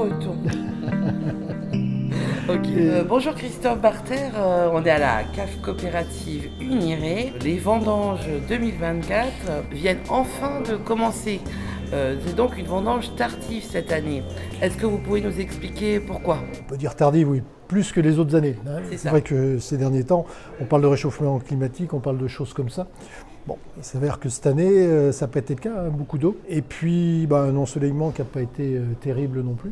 breton. Ok. Bonjour Christophe Barter, on est à la cave coopérative Uniré. Les vendanges 2024 viennent enfin de commencer. C'est donc une vendange tardive cette année. Est-ce que vous pouvez nous expliquer pourquoi ? On peut dire tardive, oui, plus que les autres années. C'est vrai que ces derniers temps, on parle de réchauffement climatique, on parle de choses comme ça. Bon, il s'avère que cette année, ça n'a pas été le cas, beaucoup d'eau. Et puis, un ensoleillement qui n'a pas été terrible non plus.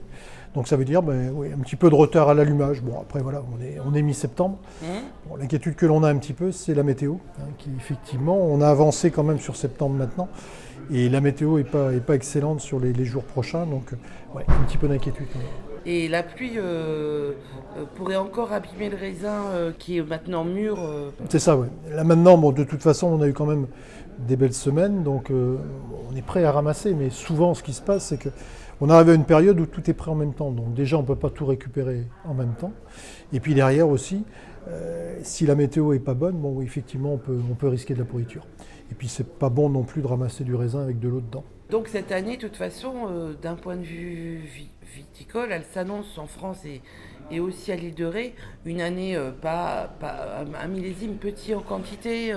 Donc ça veut dire oui, un petit peu de retard à l'allumage. Bon, après voilà, on est mi-septembre. Bon, l'inquiétude que l'on a un petit peu, c'est la météo, qui effectivement, on a avancé quand même sur septembre maintenant. Et la météo n'est pas excellente sur les jours prochains, donc un petit peu d'inquiétude quand même. Et la pluie pourrait encore abîmer le raisin qui est maintenant mûr. C'est ça, oui. Là maintenant, de toute façon, on a eu quand même des belles semaines, donc on est prêt à ramasser. Mais souvent, ce qui se passe, c'est qu'on arrive à une période où tout est prêt en même temps. Donc déjà, on ne peut pas tout récupérer en même temps. Et puis derrière aussi, si la météo n'est pas bonne, oui, effectivement, on peut risquer de la pourriture. Et puis c'est pas bon non plus de ramasser du raisin avec de l'eau dedans. Donc cette année, de toute façon, d'un point de vue viticole, elle s'annonce en France et aussi à l'île de Ré, une année pas un millésime petit en quantité.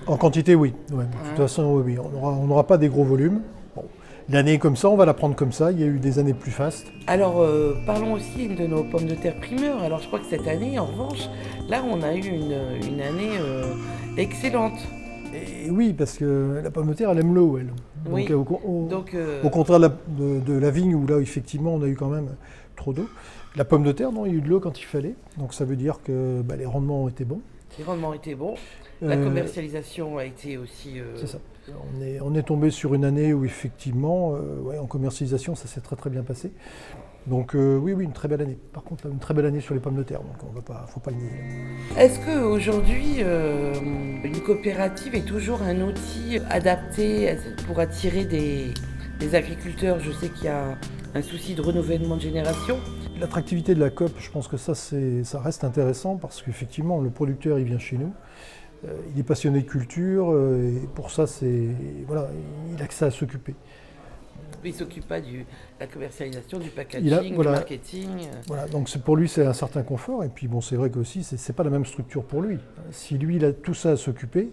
En quantité, oui. Ouais, de toute façon, oui. On n'aura pas des gros volumes. Bon. L'année comme ça, on va la prendre comme ça. Il y a eu des années plus fastes. Alors, parlons aussi de nos pommes de terre primeurs. Alors, je crois que cette année, en revanche, là, on a eu une année excellente. Et oui, parce que la pomme de terre, elle aime l'eau, elle. Donc, oui. Au contraire de la vigne, où là, effectivement, on a eu quand même trop d'eau. La pomme de terre, non, il y a eu de l'eau quand il fallait. Donc ça veut dire que les rendements ont été bons. Les rendements étaient bons. La commercialisation a été aussi... C'est ça. On est tombé sur une année où, effectivement, en commercialisation, ça s'est très très bien passé. Donc oui, une très belle année. Par contre, une très belle année sur les pommes de terre, donc faut pas le nier. Est-ce qu'aujourd'hui, une coopérative est toujours un outil adapté pour attirer des agriculteurs ? Je sais qu'il y a un souci de renouvellement de génération. L'attractivité de la COP, je pense que ça reste intéressant parce qu'effectivement, le producteur, il vient chez nous. Il est passionné de culture et pour ça, il a que ça à s'occuper. Il ne s'occupe pas de la commercialisation, du packaging, du marketing. Voilà, donc pour lui, c'est un certain confort. Et puis c'est vrai qu'aussi, ce n'est pas la même structure pour lui. Si lui, il a tout ça à s'occuper,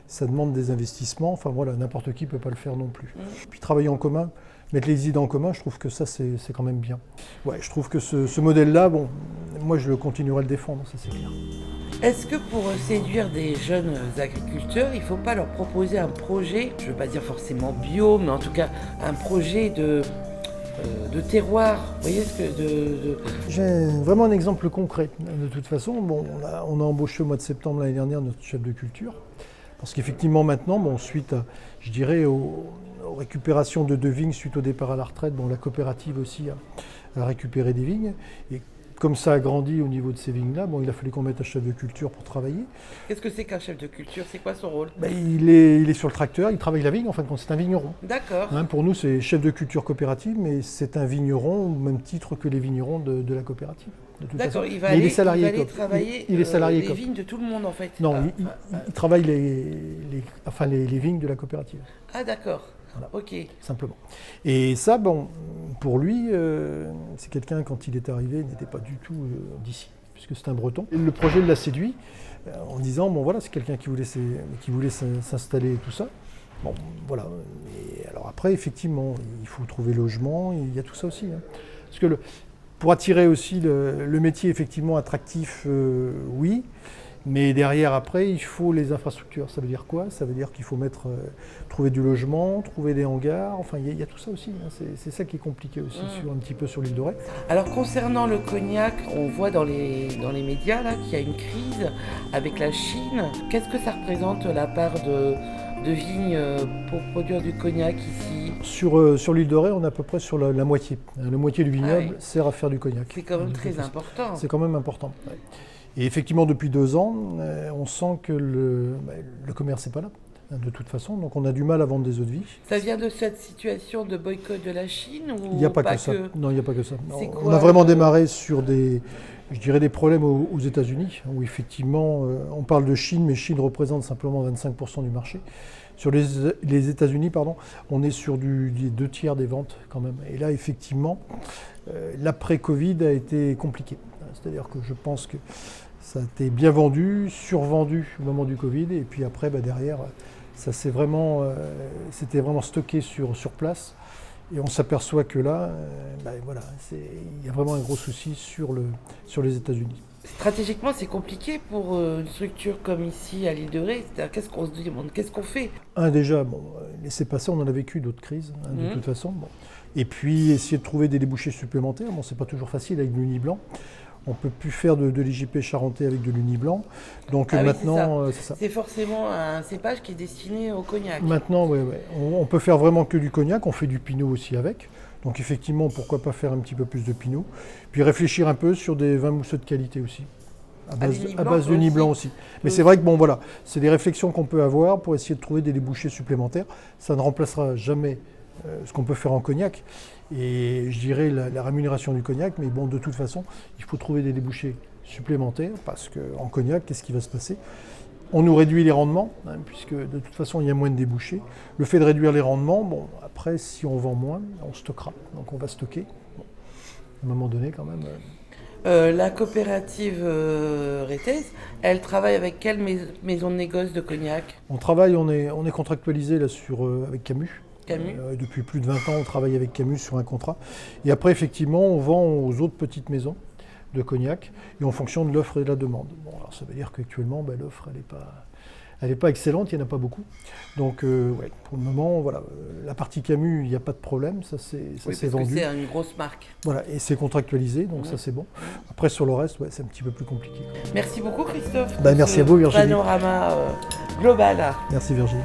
ça demande des investissements. Enfin voilà, n'importe qui ne peut pas le faire non plus. Puis travailler en commun, mettre les idées en commun, je trouve que ça, c'est quand même bien. Ouais, je trouve que ce modèle-là, moi, je continuerai à le défendre, ça c'est clair. Est-ce que pour séduire des jeunes agriculteurs, il ne faut pas leur proposer un projet, je ne veux pas dire forcément bio, mais en tout cas un projet de terroir, vous voyez ce que J'ai vraiment un exemple concret. De toute façon, on a embauché au mois de septembre l'année dernière notre chef de culture, parce qu'effectivement maintenant, suite à, je dirais, aux récupérations de vignes suite au départ à la retraite, la coopérative aussi a récupéré des vignes. Et comme ça a grandi au niveau de ces vignes-là, il a fallu qu'on mette un chef de culture pour travailler. Qu'est-ce que c'est qu'un chef de culture ? C'est quoi son rôle ? Il est sur le tracteur, il travaille la vigne, en fin de compte, c'est un vigneron. D'accord. Pour nous, c'est chef de culture coopérative, mais c'est un vigneron au même titre que les vignerons de la coopérative. D'accord, il va aller travailler les vignes de tout le monde en fait. Non, il travaille les vignes de la coopérative. Ah d'accord. Voilà, ok. Simplement. Et ça, pour lui, c'est quelqu'un, quand il est arrivé, n'était pas du tout d'ici, puisque c'est un breton. Et le projet l'a séduit en disant, c'est quelqu'un qui voulait s'installer et tout ça. Voilà. Et alors après, effectivement, il faut trouver logement, il y a tout ça aussi. Parce que pour attirer aussi le métier effectivement attractif, oui. Mais derrière, après, il faut les infrastructures. Ça veut dire quoi ? Ça veut dire qu'il faut trouver du logement, trouver des hangars. Enfin, il y a tout ça aussi. C'est ça qui est compliqué aussi, un petit peu sur l'île de Ré. Alors, concernant le cognac, on voit dans les médias là, qu'il y a une crise avec la Chine. Qu'est-ce que ça représente la part de vignes pour produire du cognac ici ? Sur l'île de Ré, on est à peu près sur la moitié. La moitié du vignoble sert à faire du cognac. C'est quand même très important. C'est quand même important. Ouais. Et effectivement, depuis 2 ans, on sent que le commerce n'est pas là, de toute façon. Donc on a du mal à vendre des eaux de vie. Ça vient de cette situation de boycott de la Chine ou Il n'y a pas que ça. Non, il n'y a pas que ça. C'est on a vraiment démarré sur je dirais des problèmes aux États-Unis, où effectivement, on parle de Chine, mais Chine représente simplement 25% du marché. Sur les États-Unis, pardon, on est sur des 2 tiers des ventes quand même. Et là, effectivement, l'après-Covid a été compliqué. C'est-à-dire que je pense que ça a été bien vendu, survendu au moment du Covid, et puis après, derrière, ça c'était vraiment stocké sur place. Et on s'aperçoit que là, voilà, il y a vraiment un gros souci sur les États-Unis. Stratégiquement, c'est compliqué pour une structure comme ici à l'île de Ré. Qu'est-ce qu'on se demande? Qu'est-ce qu'on fait? Déjà, laisser passer, on en a vécu d'autres crises, de toute façon. Bon. Et puis, essayer de trouver des débouchés supplémentaires. Bon, c'est pas toujours facile avec de l'uni blanc. On ne peut plus faire de l'IGP charentais avec de l'uni blanc. Donc maintenant, c'est ça. C'est forcément un cépage qui est destiné au cognac. Maintenant, oui. On peut faire vraiment que du cognac. On fait du pinot aussi avec. Donc effectivement, pourquoi pas faire un petit peu plus de pinot. Puis réfléchir un peu sur des vins mousseux de qualité aussi. À base de nid blanc aussi. Mais c'est vrai que c'est des réflexions qu'on peut avoir pour essayer de trouver des débouchés supplémentaires. Ça ne remplacera jamais ce qu'on peut faire en cognac. Et je dirais la rémunération du cognac, mais de toute façon, il faut trouver des débouchés supplémentaires, parce qu'en cognac, qu'est-ce qui va se passer? On nous réduit les rendements, puisque de toute façon, il y a moins de débouchés. Le fait de réduire les rendements, après, si on vend moins, on stockera. Donc on va stocker. À un moment donné, quand même. La coopérative Rétez, elle travaille avec quelle maison de négoce de cognac? On travaille, on est contractualisé là avec Camus. Depuis plus de 20 ans, on travaille avec Camus sur un contrat. Et après, effectivement, on vend aux autres petites maisons de cognac, et en fonction de l'offre et de la demande. Alors ça veut dire qu'actuellement, l'offre, elle n'est pas excellente, il n'y en a pas beaucoup. Donc, pour le moment, la partie Camus, il n'y a pas de problème, ça c'est vendu. C'est une grosse marque. Voilà, et c'est contractualisé, donc ça c'est bon. Après, sur le reste, c'est un petit peu plus compliqué. Merci beaucoup, Christophe. Merci à vous, Virginie. Panorama global. Merci, Virginie.